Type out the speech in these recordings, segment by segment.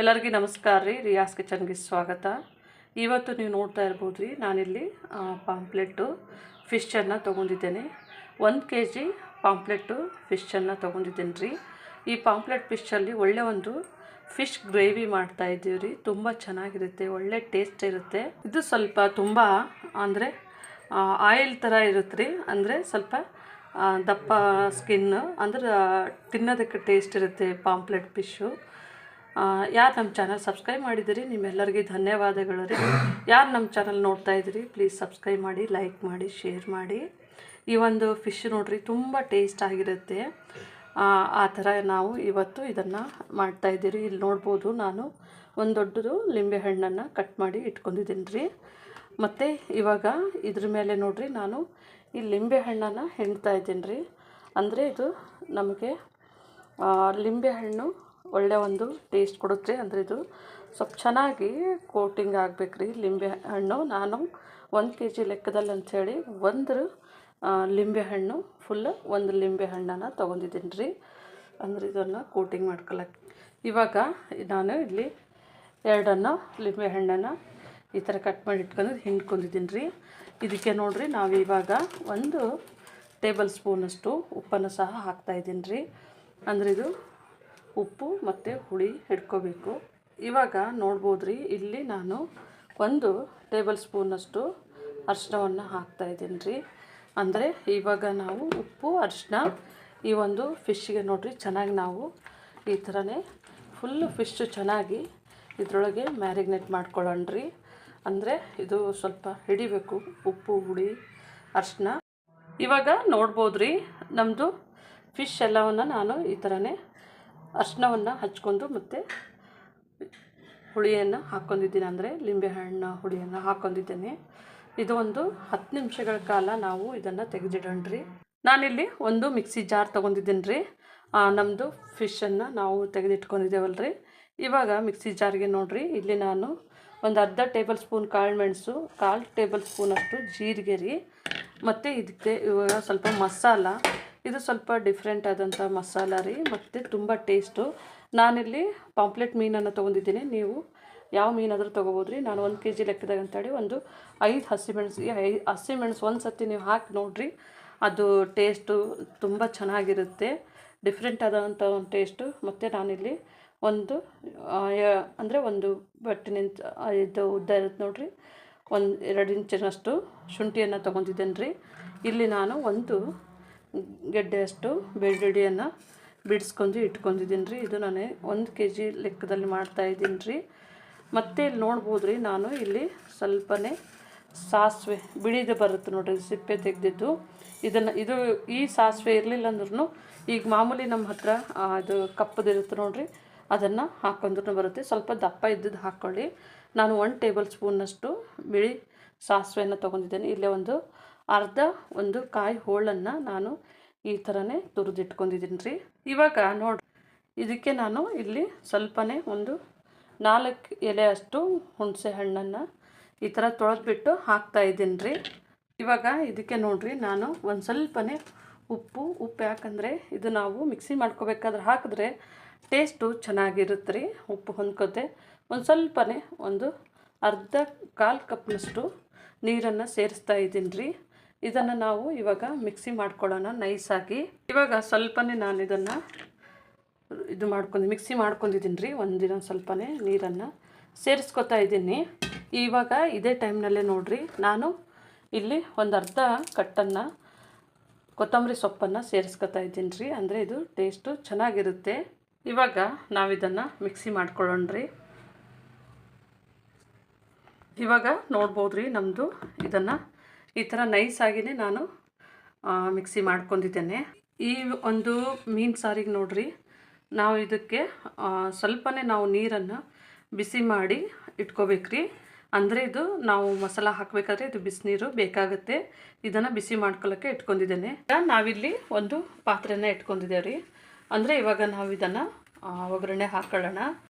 ಎಲ್ಲರಿಗೂ ನಮಸ್ಕಾರ ರೀ. ರಿಯಾಸ್ ಕಿಚನ್ಗೆ ಸ್ವಾಗತ. ಇವತ್ತು ನೀವು ನೋಡ್ತಾ ಇರ್ಬೋದು ರೀ, ನಾನಿಲ್ಲಿ ಪಾಂಪ್ಲೆಟ್ಟು ಫಿಶನ್ನು ತೊಗೊಂಡಿದ್ದೇನೆ. 1 kg ಪಾಂಪ್ಲೆಟ್ಟು ಫಿಶನ್ನು ತೊಗೊಂಡಿದ್ದೇನೆ ರೀ. ಈ ಪಾಂಪ್ಲೆಟ್ ಫಿಶಲ್ಲಿ ಒಳ್ಳೆ ಒಂದು ಫಿಶ್ ಗ್ರೇವಿ ಮಾಡ್ತಾ ಇದ್ದೀವಿ ರೀ. ತುಂಬ ಚೆನ್ನಾಗಿರುತ್ತೆ, ಒಳ್ಳೆ ಟೇಸ್ಟ್ ಇರುತ್ತೆ. ಇದು ಸ್ವಲ್ಪ ತುಂಬ ಅಂದರೆ ಆಯಿಲ್ ಥರ ಇರುತ್ತೆ ರೀ. ಅಂದರೆ ಸ್ವಲ್ಪ ದಪ್ಪ ಸ್ಕಿನ್ನು, ಅಂದ್ರೆ ತಿನ್ನೋದಕ್ಕೆ ಟೇಸ್ಟ್ ಇರುತ್ತೆ ಪಾಂಪ್ಲೆಟ್ ಫಿಶ್ಶು. ಯಾರು ನಮ್ಮ ಚಾನಲ್ ಸಬ್ಸ್ಕ್ರೈಬ್ ಮಾಡಿದ್ದೀರಿ ನಿಮ್ಮೆಲ್ಲರಿಗೂ ಧನ್ಯವಾದಗಳು ರೀ. ಯಾರು ನಮ್ಮ ಚಾನಲ್ ನೋಡ್ತಾ ಇದ್ದೀರಿ ಪ್ಲೀಸ್ ಸಬ್ಸ್ಕ್ರೈಬ್ ಮಾಡಿ, ಲೈಕ್ ಮಾಡಿ, ಶೇರ್ ಮಾಡಿ. ಈ ಒಂದು ಫಿಶ್ ನೋಡ್ರಿ ತುಂಬ ಟೇಸ್ಟ್ ಆಗಿರುತ್ತೆ. ಆ ಥರ ನಾವು ಇವತ್ತು ಇದನ್ನು ಮಾಡ್ತಾಯಿದ್ದೀರಿ. ಇಲ್ಲಿ ನೋಡ್ಬೋದು, ನಾನು ಒಂದು ದೊಡ್ಡದು ಲಿಂಬೆಹಣ್ಣನ್ನು ಕಟ್ ಮಾಡಿ ಇಟ್ಕೊಂಡಿದ್ದೀನಿ ರೀ. ಮತ್ತು ಇವಾಗ ಇದ್ರ ಮೇಲೆ ನೋಡ್ರಿ, ನಾನು ಈ ಲಿಂಬೆಹಣ್ಣನ್ನು ಹೆಣ್ತಾ ಇದ್ದೀನಿ ರೀ. ಅಂದರೆ ಇದು ನಮಗೆ ಲಿಂಬೆಹಣ್ಣು ಒಳ್ಳೆ ಒಂದು ಟೇಸ್ಟ್ ಕೊಡುತ್ತೆ. ಅಂದರೆ ಇದು ಸ್ವಲ್ಪ ಚೆನ್ನಾಗಿ ಕೋಟಿಂಗ್ ಆಗಬೇಕು ರೀ ಲಿಂಬೆ ಹಣ್ಣು. ನಾನು 1 kg ಲೆಕ್ಕದಲ್ಲಿ ಅಂಥೇಳಿ ಒಂದು ಲಿಂಬೆಹಣ್ಣು ಫುಲ್ ಒಂದು ಲಿಂಬೆಹಣ್ಣನ್ನು ತೊಗೊಂಡಿದ್ದೀನಿ ರೀ. ಅಂದರೆ ಇದನ್ನು ಕೋಟಿಂಗ್ ಮಾಡ್ಕೊಳ್ಳೋಕ್ಕೆ. ಇವಾಗ ನಾನು ಇಲ್ಲಿ 2 ಲಿಂಬೆಹಣ್ಣನ್ನು ಈ ಥರ ಕಟ್ ಮಾಡಿ ಇಟ್ಕೊಂಡು ಹಿಂಡ್ಕೊಂಡಿದ್ದೀನಿ ರೀ. ಇದಕ್ಕೆ ನೋಡಿರಿ, ನಾವು ಇವಾಗ 1 ಟೇಬಲ್ ಸ್ಪೂನಷ್ಟು ಉಪ್ಪನ್ನು ಸಹ ಹಾಕ್ತಾಯಿದ್ದೀನಿ ರೀ. ಅಂದರೆ ಇದು ಉಪ್ಪು ಮತ್ತು ಹುಳಿ ಹಿಡ್ಕೋಬೇಕು. ಇವಾಗ ನೋಡ್ಬೋದು ರೀ, ಇಲ್ಲಿ ನಾನು 1 ಟೇಬಲ್ ಸ್ಪೂನಷ್ಟು ಅರಿಶಿನವನ್ನು ಹಾಕ್ತಾಯಿದ್ದೀನಿ ರೀ. ಅಂದರೆ ಇವಾಗ ನಾವು ಉಪ್ಪು ಅರಿಶಿನ ಈ ಒಂದು ಫಿಶ್ಗೆ ನೋಡಿರಿ ಚೆನ್ನಾಗಿ ನಾವು ಈ ಥರನೇ ಫುಲ್ಲು ಫಿಶ್ಶು ಚೆನ್ನಾಗಿ ಇದರೊಳಗೆ ಮ್ಯಾರಿನೇಟ್ ಮಾಡ್ಕೊಳ್ಳೋಣ ರೀ. ಅಂದರೆ ಇದು ಸ್ವಲ್ಪ ಹಿಡಿಬೇಕು ಉಪ್ಪು ಹುಳಿ ಅರಿಶಿನ. ಇವಾಗ ನೋಡ್ಬೋದು ರೀ, ನಮ್ಮದು ಫಿಶ್ ಎಲ್ಲವನ್ನು ನಾನು ಈ ಥರನೇ ಅರಿಶಿನವನ್ನು ಹಚ್ಕೊಂಡು ಮತ್ತು ಹುಳಿಯನ್ನು ಹಾಕ್ಕೊಂಡಿದ್ದೀನಿ. ಅಂದರೆ ಲಿಂಬೆಹಣ್ಣು ಹುಳಿಯನ್ನು ಹಾಕ್ಕೊಂಡಿದ್ದೇನೆ. ಇದು ಒಂದು 10 ನಿಮಿಷಗಳ ಕಾಲ ನಾವು ಇದನ್ನು ತೆಗೆದಿಡೋಣ ರೀ. ನಾನಿಲ್ಲಿ ಒಂದು ಮಿಕ್ಸಿ ಜಾರ್ ತೊಗೊಂಡಿದ್ದೀನಿ ರೀ. ನಮ್ಮದು ಫಿಶನ್ನು ನಾವು ತೆಗೆದಿಟ್ಕೊಂಡಿದ್ದೇವಲ್ಲ ರೀ. ಇವಾಗ ಮಿಕ್ಸಿ ಜಾರ್ಗೆ ನೋಡಿರಿ, ಇಲ್ಲಿ ನಾನು ಒಂದು ಅರ್ಧ ಟೇಬಲ್ ಸ್ಪೂನ್ ಕಾಳು ಮೆಣಸು, 1/4 ಟೇಬಲ್ ಸ್ಪೂನಷ್ಟು ಜೀರಿಗೆ ರೀ. ಮತ್ತು ಇದಕ್ಕೆ ಇವಾಗ ಸ್ವಲ್ಪ ಮಸಾಲ, ಇದು ಸ್ವಲ್ಪ ಡಿಫ್ರೆಂಟ್ ಆದಂಥ ಮಸಾಲ ರೀ, ಮತ್ತು ತುಂಬ ಟೇಸ್ಟು. ನಾನಿಲ್ಲಿ ಪಾಂಪ್ಲೆಟ್ ಮೀನನ್ನು ತೊಗೊಂಡಿದ್ದೀನಿ. ನೀವು ಯಾವ ಮೀನಾದರೂ ತೊಗೋಬೋದು ರೀ. ನಾನು 1 kg ಲೆಕ್ಕದಾಗ ಅಂತೇಳಿ ಒಂದು 5 ಹಸಿಮೆಣಸು, ಈ 5 ಹಸಿಮೆಣಸು ಒಂದು ಸರ್ತಿ ನೀವು ಹಾಕಿ ನೋಡಿರಿ, ಅದು ಟೇಸ್ಟು ತುಂಬ ಚೆನ್ನಾಗಿರುತ್ತೆ, ಡಿಫ್ರೆಂಟ್ ಆದಂಥ ಒಂದು ಟೇಸ್ಟು. ಮತ್ತು ನಾನಿಲ್ಲಿ ಒಂದು ಅಂದರೆ ಒಂದು ಬಟ್ಟಿನಿಂದ ಇದು ಉದ್ದ ಇರುತ್ತೆ ನೋಡಿರಿ, 2 ಇಂಚಿನಷ್ಟು ಶುಂಠಿಯನ್ನು ತೊಗೊಂಡಿದ್ದೇನೆ ರೀ. ಇಲ್ಲಿ ನಾನು ಒಂದು ಗೆಡ್ಡೆಯಷ್ಟು ಬೆಳ್ಳುಳ್ಳಿಯನ್ನು ಬಿಡಿಸ್ಕೊಂಡು ಇಟ್ಕೊಂಡಿದ್ದೀನಿ ರೀ. ಇದು ನಾನು 1 kg ಲೆಕ್ಕದಲ್ಲಿ ಮಾಡ್ತಾಯಿದ್ದೀನಿ ರೀ. ಮತ್ತು ಇಲ್ಲಿ ನೋಡ್ಬೋದು ರೀ, ನಾನು ಇಲ್ಲಿ ಸ್ವಲ್ಪನೇ ಸಾಸಿವೆ ಬಿಳಿದು ಬರುತ್ತೆ ನೋಡಿರಿ, ಸಿಪ್ಪೆ ತೆಗೆದಿದ್ದು. ಇದು ಈ ಸಾಸಿವೆ ಇರಲಿಲ್ಲ ಅಂದ್ರೂ ಈಗ ಮಾಮೂಲಿ ನಮ್ಮ ಹತ್ರ ಅದು ಕಪ್ಪದಿರುತ್ತೆ ನೋಡಿರಿ, ಅದನ್ನು ಹಾಕ್ಕೊಂಡ್ರೂ ಬರುತ್ತೆ. ಸ್ವಲ್ಪ ದಪ್ಪ ಇದ್ದದ್ದು ಹಾಕ್ಕೊಳ್ಳಿ. ನಾನು 1 ಟೇಬಲ್ ಸ್ಪೂನಷ್ಟು ಬಿಳಿ ಸಾಸಿವೆಯನ್ನು ತೊಗೊಂಡಿದ್ದೇನೆ. ಇಲ್ಲೇ ಒಂದು ಕಾಯಿ ಹೋಳನ್ನು ನಾನು ಈ ಥರನೇ ತುರಿದಿಟ್ಕೊಂಡಿದ್ದೀನಿ ರೀ. ಇವಾಗ ನೋಡಿ, ಇದಕ್ಕೆ ನಾನು ಇಲ್ಲಿ ಸ್ವಲ್ಪನೇ ಒಂದು 4 ಎಲೆಯಷ್ಟು ಹುಣಸೆ ಹಣ್ಣನ್ನು ಈ ಥರ ತೊಳೆದ್ಬಿಟ್ಟು ಹಾಕ್ತಾಯಿದ್ದೀನಿ ರೀ. ಇವಾಗ ಇದಕ್ಕೆ ನೋಡಿರಿ, ನಾನು ಒಂದು ಸ್ವಲ್ಪನೇ ಉಪ್ಪು ಯಾಕಂದರೆ ಇದು ನಾವು ಮಿಕ್ಸಿ ಮಾಡ್ಕೋಬೇಕಾದ್ರೆ ಹಾಕಿದ್ರೆ ಟೇಸ್ಟು ಚೆನ್ನಾಗಿರುತ್ತೆ ರೀ, ಉಪ್ಪು ಹೊಂದ್ಕೋತೆ. ಒಂದು ಸ್ವಲ್ಪನೇ ಒಂದು ಕಾಲು ಕಪ್ನಷ್ಟು ನೀರನ್ನು ಸೇರಿಸ್ತಾ ಇದ್ದೀನಿ ರೀ. ಇದನ್ನು ನಾವು ಇವಾಗ ಮಿಕ್ಸಿ ಮಾಡ್ಕೊಳ್ಳೋಣ ನೈಸಾಗಿ. ಇವಾಗ ಸ್ವಲ್ಪನೇ ನಾನು ಇದನ್ನು ಮಿಕ್ಸಿ ಮಾಡ್ಕೊಂಡಿದ್ದೀನಿ ರೀ. ಒಂದಿನ ಸ್ವಲ್ಪನೇ ನೀರನ್ನು ಸೇರಿಸ್ಕೊತಾ ಇದ್ದೀನಿ. ಇವಾಗ ಇದೇ ಟೈಮ್ನಲ್ಲೇ ನೋಡಿರಿ, ನಾನು ಇಲ್ಲಿ ಒಂದು ಅರ್ಧ ಕಟ್ಟನ್ನು ಕೊತ್ತಂಬರಿ ಸೊಪ್ಪನ್ನು ಸೇರಿಸ್ಕೊತಾ ಇದ್ದೀನಿ ರೀ. ಅಂದರೆ ಇದು ಟೇಸ್ಟು ಚೆನ್ನಾಗಿರುತ್ತೆ. ಇವಾಗ ನಾವಿದನ್ನು ಮಿಕ್ಸಿ ಮಾಡ್ಕೊಳ್ಳೋಣ ರೀ. ಇವಾಗ ನೋಡ್ಬೋದು ರೀ, ನಮ್ಮದು ಇದನ್ನು ಈ ಥರ ನೈಸಾಗಿಯೇ ನಾನು ಮಿಕ್ಸಿ ಮಾಡ್ಕೊಂಡಿದ್ದೇನೆ. ಈ ಒಂದು ಮೀನು ಸಾರಿಗೆ ನೋಡಿರಿ, ನಾವು ಇದಕ್ಕೆ ಸ್ವಲ್ಪನೇ ನಾವು ನೀರನ್ನು ಬಿಸಿ ಮಾಡಿ ಇಟ್ಕೋಬೇಕ್ರಿ. ಅಂದರೆ ಇದು ನಾವು ಮಸಾಲ ಹಾಕಬೇಕಾದ್ರೆ ಇದು ಬಿಸಿನೀರು ಬೇಕಾಗುತ್ತೆ. ಇದನ್ನು ಬಿಸಿ ಮಾಡ್ಕೊಳ್ಳೋಕ್ಕೆ ಇಟ್ಕೊಂಡಿದ್ದೇನೆ. ನಾವಿಲ್ಲಿ ಒಂದು ಪಾತ್ರೆನ ಇಟ್ಕೊಂಡಿದ್ದೇವೆ ರೀ. ಅಂದರೆ ಇವಾಗ ನಾವು ಇದನ್ನು ಒಗ್ಗರಣೆ ಹಾಕೊಳ್ಳೋಣ.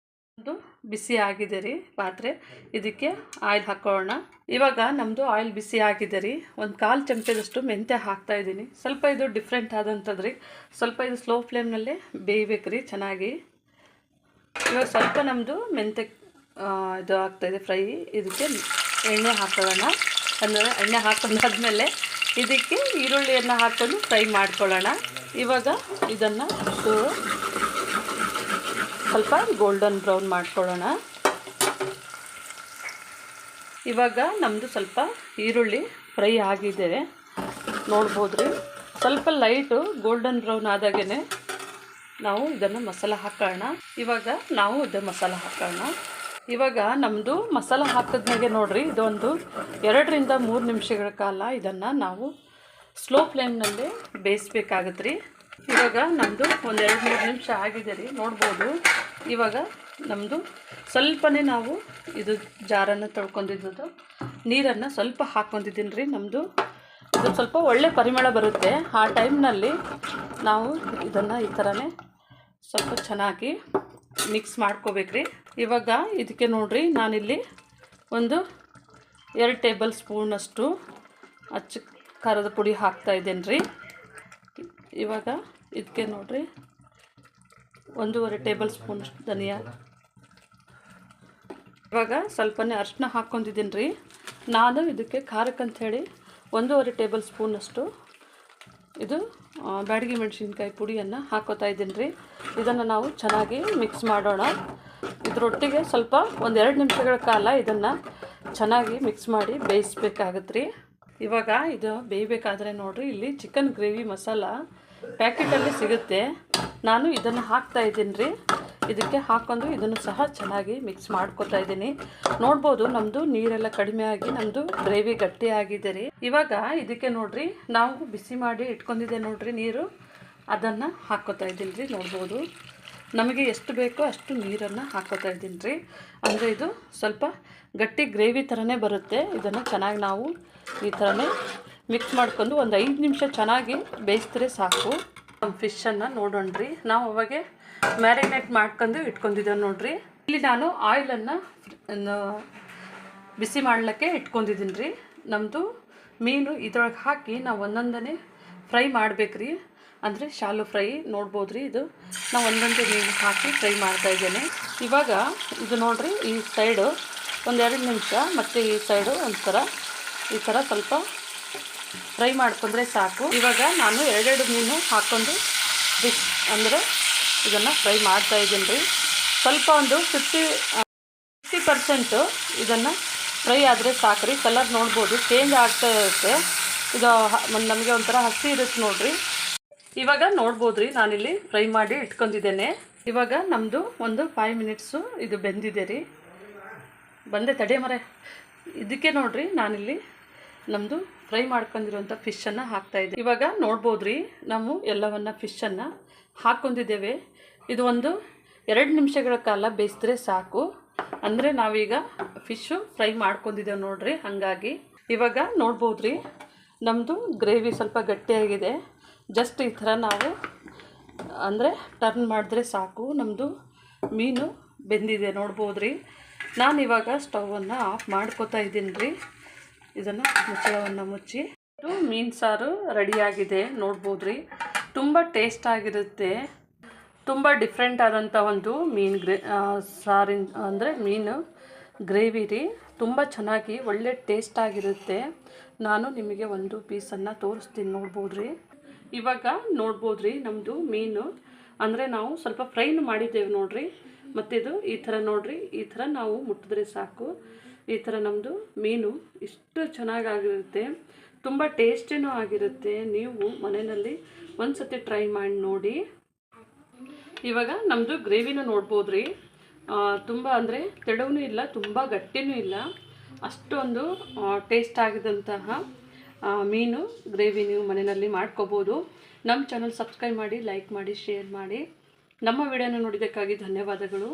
ಒಂದು ಬಿಸಿ ಆಗಿದೆ ರೀ ಪಾತ್ರೆ, ಇದಕ್ಕೆ ಆಯಿಲ್ ಹಾಕೊಳ್ಳೋಣ. ಇವಾಗ ನಮ್ಮದು ಆಯಿಲ್ ಬಿಸಿ ಆಗಿದೆ ರೀ. ಒಂದು 1/4 ಚಮಚದಷ್ಟು ಮೆಂತ್ಯ ಹಾಕ್ತಾಯಿದ್ದೀನಿ. ಸ್ವಲ್ಪ ಇದು ಡಿಫ್ರೆಂಟ್ ಆದಂಥದ್ದು ರೀ. ಸ್ವಲ್ಪ ಇದು ಸ್ಲೋ ಫ್ಲೇಮ್ನಲ್ಲೇ ಬೇಯಬೇಕು ರೀ ಚೆನ್ನಾಗಿ. ಇವಾಗ ಸ್ವಲ್ಪ ನಮ್ಮದು ಮೆಂತ್ಯ ಇದು ಆಗ್ತಾಯಿದೆ ಫ್ರೈ. ಇದಕ್ಕೆ ಎಣ್ಣೆ ಹಾಕೊಳ್ಳೋಣ. ಅಂದರೆ ಎಣ್ಣೆ ಹಾಕೊಂಡಾದ್ಮೇಲೆ ಇದಕ್ಕೆ ಈರುಳ್ಳಿಯನ್ನು ಹಾಕ್ಕೊಂಡು ಫ್ರೈ ಮಾಡ್ಕೊಳ್ಳೋಣ. ಇವಾಗ ಇದನ್ನು ಸ್ವಲ್ಪ ಗೋಲ್ಡನ್ ಬ್ರೌನ್ ಮಾಡ್ಕೊಳ್ಳೋಣ. ಇವಾಗ ನಮ್ಮದು ಸ್ವಲ್ಪ ಈರುಳ್ಳಿ ಫ್ರೈ ಆಗಿದೆ ನೋಡ್ಬೋದು ರೀ. ಸ್ವಲ್ಪ ಲೈಟು ಗೋಲ್ಡನ್ ಬ್ರೌನ್ ಆದಾಗೇ ನಾವು ಇದನ್ನು ಮಸಾಲ ಹಾಕೋಣ. ಇವಾಗ ನಾವು ಇದು ಮಸಾಲ ಹಾಕೋಣ. ಇವಾಗ ನಮ್ಮದು ಮಸಾಲ ಹಾಕಿದ್ಮೇಲೆ ನೋಡಿರಿ, ಇದೊಂದು 2 ರಿಂದ 3 ನಿಮಿಷಗಳ ಕಾಲ ಇದನ್ನು ನಾವು ಸ್ಲೋ ಫ್ಲೇಮ್ನಲ್ಲಿ ಬೇಯಿಸ್ಬೇಕಾಗತ್ತೆ ರೀ. ಇವಾಗ ನಮ್ಮದು ಒಂದು 2-3 ನಿಮಿಷ ಆಗಿದೆ ರೀ, ನೋಡ್ಬೋದು. ಇವಾಗ ನಮ್ಮದು ಸ್ವಲ್ಪನೇ ನಾವು ಇದು ಜಾರನ್ನು ತೊಳ್ಕೊಂಡಿದ್ದು ನೀರನ್ನು ಸ್ವಲ್ಪ ಹಾಕ್ಕೊಂಡಿದ್ದೀನಿ ರೀ. ನಮ್ಮದು ಇದು ಸ್ವಲ್ಪ ಒಳ್ಳೆ ಪರಿಮಳ ಬರುತ್ತೆ. ಆ ಟೈಮ್ನಲ್ಲಿ ನಾವು ಇದನ್ನು ಈ ಥರನೇ ಸ್ವಲ್ಪ ಚೆನ್ನಾಗಿ ಮಿಕ್ಸ್ ಮಾಡ್ಕೋಬೇಕ್ರಿ. ಇವಾಗ ಇದಕ್ಕೆ ನೋಡಿರಿ, ನಾನಿಲ್ಲಿ ಒಂದು 2 ಟೇಬಲ್ ಸ್ಪೂನಷ್ಟು ಅಚ್ಚ ಖಾರದ ಪುಡಿ ಹಾಕ್ತಾಯಿದ್ದೇನೆ ರೀ. ಇವಾಗ ಇದಕ್ಕೆ ನೋಡಿರಿ 1.5 ಟೇಬಲ್ ಸ್ಪೂನಷ್ಟು ಧನಿಯಾ. ಇವಾಗ ಸ್ವಲ್ಪನೇ ಅರಿಶಿನ ಹಾಕ್ಕೊಂಡಿದ್ದೀನಿ ರೀ. ನಾನು ಇದಕ್ಕೆ ಖಾರಕ್ಕಂಥೇಳಿ 1.5 ಟೇಬಲ್ ಸ್ಪೂನಷ್ಟು ಇದು ಬ್ಯಾಡಗಿ ಮೆಣಸಿನ್ಕಾಯಿ ಪುಡಿಯನ್ನು ಹಾಕೋತಾ ಇದ್ದೀನಿ ರೀ. ಇದನ್ನು ನಾವು ಚೆನ್ನಾಗಿ ಮಿಕ್ಸ್ ಮಾಡೋಣ. ಇದರೊಟ್ಟಿಗೆ ಸ್ವಲ್ಪ 1-2 ನಿಮಿಷಗಳ ಕಾಲ ಇದನ್ನು ಚೆನ್ನಾಗಿ ಮಿಕ್ಸ್ ಮಾಡಿ ಬೇಯಿಸ್ಬೇಕಾಗತ್ತೆ ರೀ. ಇವಾಗ ಇದು ಬೇಯಬೇಕಾದ್ರೆ ನೋಡಿರಿ, ಇಲ್ಲಿ ಚಿಕನ್ ಗ್ರೇವಿ ಮಸಾಲ ಪ್ಯಾಕೆಟಲ್ಲಿ ಸಿಗುತ್ತೆ. ನಾನು ಇದನ್ನು ಹಾಕ್ತಾ ಇದ್ದೀನಿ ರೀ. ಇದಕ್ಕೆ ಹಾಕ್ಕೊಂಡು ಇದನ್ನು ಸಹ ಚೆನ್ನಾಗಿ ಮಿಕ್ಸ್ ಮಾಡ್ಕೊತಾ ಇದ್ದೀನಿ. ನೋಡ್ಬೋದು ನಮ್ಮದು ನೀರೆಲ್ಲ ಕಡಿಮೆ ಆಗಿ ನಮ್ಮದು ಗ್ರೇವಿ ಗಟ್ಟಿಯಾಗಿದೆ ರೀ. ಇವಾಗ ಇದಕ್ಕೆ ನೋಡಿರಿ, ನಾವು ಬಿಸಿ ಮಾಡಿ ಇಟ್ಕೊಂಡಿದ್ದೆ ನೋಡಿರಿ ನೀರು, ಅದನ್ನು ಹಾಕ್ಕೋತಾ ಇದ್ದೀನಿ ರೀ. ನೋಡ್ಬೋದು ನಮಗೆ ಎಷ್ಟು ಬೇಕೋ ಅಷ್ಟು ನೀರನ್ನು ಹಾಕ್ಕೋತಾ ಇದ್ದೀನಿ ರೀ. ಅಂದರೆ ಇದು ಸ್ವಲ್ಪ ಗಟ್ಟಿ ಗ್ರೇವಿ ಥರನೇ ಬರುತ್ತೆ. ಇದನ್ನು ಚೆನ್ನಾಗಿ ನಾವು ಈ ಥರನೇ ಮಿಕ್ಸ್ ಮಾಡ್ಕೊಂಡು ಒಂದು 5 ನಿಮಿಷ ಚೆನ್ನಾಗಿ ಬೇಯಿಸಿದ್ರೆ ಸಾಕು. ಫಿಶನ್ನು ನೋಡೋಣ ರೀ. ನಾವು ಅವಾಗೆ ಮ್ಯಾರಿನೇಟ್ ಮಾಡ್ಕೊಂಡು ಇಟ್ಕೊಂಡಿದ್ದೇವೆ ನೋಡಿರಿ. ಇಲ್ಲಿ ನಾನು ಆಯಿಲನ್ನು ಬಿಸಿ ಮಾಡಲಿಕ್ಕೆ ಇಟ್ಕೊಂಡಿದ್ದೀನಿ ರೀ. ನಮ್ಮದು ಮೀನು ಇದರೊಳಗೆ ಹಾಕಿ ನಾವು ಒಂದೊಂದನೇ ಫ್ರೈ ಮಾಡಬೇಕ್ರಿ. ಅಂದರೆ ಶಾಲು ಫ್ರೈ ನೋಡ್ಬೋದು ರೀ. ಇದು ನಾವು ಒಂದೊಂದೇ ಮೀನು ಹಾಕಿ ಫ್ರೈ ಮಾಡ್ತಾಯಿದ್ದೇನೆ. ಇವಾಗ ಇದು ನೋಡಿರಿ, ಈ ಸೈಡು 1-2 ನಿಮಿಷ ಮತ್ತು ಈ ಸೈಡು ಈ ಥರ ಸ್ವಲ್ಪ ಫ್ರೈ ಮಾಡ್ಕೊಂಡ್ರೆ ಸಾಕು. ಇವಾಗ ನಾನು 2 ಮೀನು ಹಾಕ್ಕೊಂಡು ಅಂದರೆ ಇದನ್ನು ಫ್ರೈ ಮಾಡ್ತಾಯಿದ್ದೀನಿ ರೀ. ಸ್ವಲ್ಪ ಒಂದು 50% ಇದನ್ನು ಫ್ರೈ ಆದರೆ ಸಾಕು ರೀ. ಕಲರ್ ನೋಡ್ಬೋದು ಚೇಂಜ್ ಆಗ್ತಾ ಇರುತ್ತೆ. ಇದು ನಮಗೆ ಒಂಥರ ಹಸಿ ಇರುತ್ತೆ ನೋಡಿರಿ. ಇವಾಗ ನೋಡ್ಬೋದು ರೀ, ನಾನಿಲ್ಲಿ ಫ್ರೈ ಮಾಡಿ ಇಟ್ಕೊಂಡಿದ್ದೇನೆ. ಇವಾಗ ನಮ್ಮದು ಒಂದು 5 ಮಿನಿಟ್ಸು ಇದು ಬೆಂದಿದೆ ರೀ. ಬಂದೆ ತಡೆ ಮರೆ. ಇದಕ್ಕೆ ನೋಡಿರಿ, ನಾನಿಲ್ಲಿ ನಮ್ಮದು ಫ್ರೈ ಮಾಡ್ಕೊಂಡಿರುವಂಥ ಫಿಶನ್ನು ಹಾಕ್ತಾಯಿದ್ದೆ. ಇವಾಗ ನೋಡ್ಬೋದು ರೀ, ನಾವು ಎಲ್ಲವನ್ನು ಫಿಶನ್ನು ಹಾಕ್ಕೊಂಡಿದ್ದೇವೆ. ಇದು ಒಂದು 2 ನಿಮಿಷಗಳ ಕಾಲ ಬೇಯಿಸಿದ್ರೆ ಸಾಕು. ಅಂದರೆ ನಾವೀಗ ಫಿಶ್ಶು ಫ್ರೈ ಮಾಡ್ಕೊಂಡಿದ್ದೇವೆ ನೋಡಿರಿ. ಹಾಗಾಗಿ ಇವಾಗ ನೋಡ್ಬೋದು ರೀ, ನಮ್ಮದು ಗ್ರೇವಿ ಸ್ವಲ್ಪ ಗಟ್ಟಿಯಾಗಿದೆ. ಜಸ್ಟ್ ಈ ಥರ ನಾವು ಅಂದರೆ ಟರ್ನ್ ಮಾಡಿದ್ರೆ ಸಾಕು. ನಮ್ಮದು ಮೀನು ಬೆಂದಿದೆ ನೋಡ್ಬೋದು ರೀ. ನಾನಿವಾಗ ಸ್ಟವನ್ನು ಆಫ್ ಮಾಡ್ಕೋತಾ ಇದ್ದೀನಿ ರೀ. ಇದನ್ನು ಮುಚ್ಚಳವನ್ನು ಮುಚ್ಚಿ ಮೀನು ಸಾರು ರೆಡಿಯಾಗಿದೆ ನೋಡ್ಬೋದು ರೀ. ತುಂಬ ಟೇಸ್ಟಾಗಿರುತ್ತೆ. ತುಂಬ ಡಿಫ್ರೆಂಟ್ ಆದಂಥ ಒಂದು ಮೀನು ಸಾರಿನ ಅಂದರೆ ಮೀನು ಗ್ರೇವಿ ರೀ. ತುಂಬ ಚೆನ್ನಾಗಿ ಒಳ್ಳೆ ಟೇಸ್ಟಾಗಿರುತ್ತೆ. ನಾನು ನಿಮಗೆ ಒಂದು ಪೀಸನ್ನು ತೋರಿಸ್ತೀನಿ ನೋಡ್ಬೋದು ರೀ. ಇವಾಗ ನೋಡ್ಬೋದು ರೀ, ನಮ್ಮದು ಮೀನು ಅಂದರೆ ನಾವು ಸ್ವಲ್ಪ ಫ್ರೈನು ಮಾಡಿದ್ದೇವೆ ನೋಡಿರಿ. ಮತ್ತು ಇದು ಈ ಥರ ನೋಡಿರಿ, ಈ ಥರ ನಾವು ಮುಟ್ಟಿದ್ರೆ ಸಾಕು. ಈ ಥರ ನಮ್ಮದು ಮೀನು ಇಷ್ಟು ಚೆನ್ನಾಗಿರುತ್ತೆ. ತುಂಬ ಟೇಸ್ಟಿನೂ ಆಗಿರುತ್ತೆ. ನೀವು ಮನೆಯಲ್ಲಿ ಒಂದು ಸತಿ ಟ್ರೈ ಮಾಡಿ ನೋಡಿ. ಇವಾಗ ನಮ್ಮದು ಗ್ರೇವಿನೂ ನೋಡ್ಬೋದು ರೀ. ತುಂಬ ಅಂದರೆ ತೆಳುವೂ ಇಲ್ಲ, ತುಂಬ ಗಟ್ಟಿನೂ ಇಲ್ಲ. ಅಷ್ಟೊಂದು ಟೇಸ್ಟ್ ಆಗಿದಂತಹ ಮೀನು ಗ್ರೇವಿ ನೀವು ಮನೆಯಲ್ಲಿ ಮಾಡ್ಕೋಬೋದು. ನಮ್ಮ ಚಾನಲ್ ಸಬ್ಸ್ಕ್ರೈಬ್ ಮಾಡಿ, ಲೈಕ್ ಮಾಡಿ, ಶೇರ್ ಮಾಡಿ. ನಮ್ಮ ವಿಡಿಯೋನ ನೋಡಿದ್ದಕ್ಕಾಗಿ ಧನ್ಯವಾದಗಳು.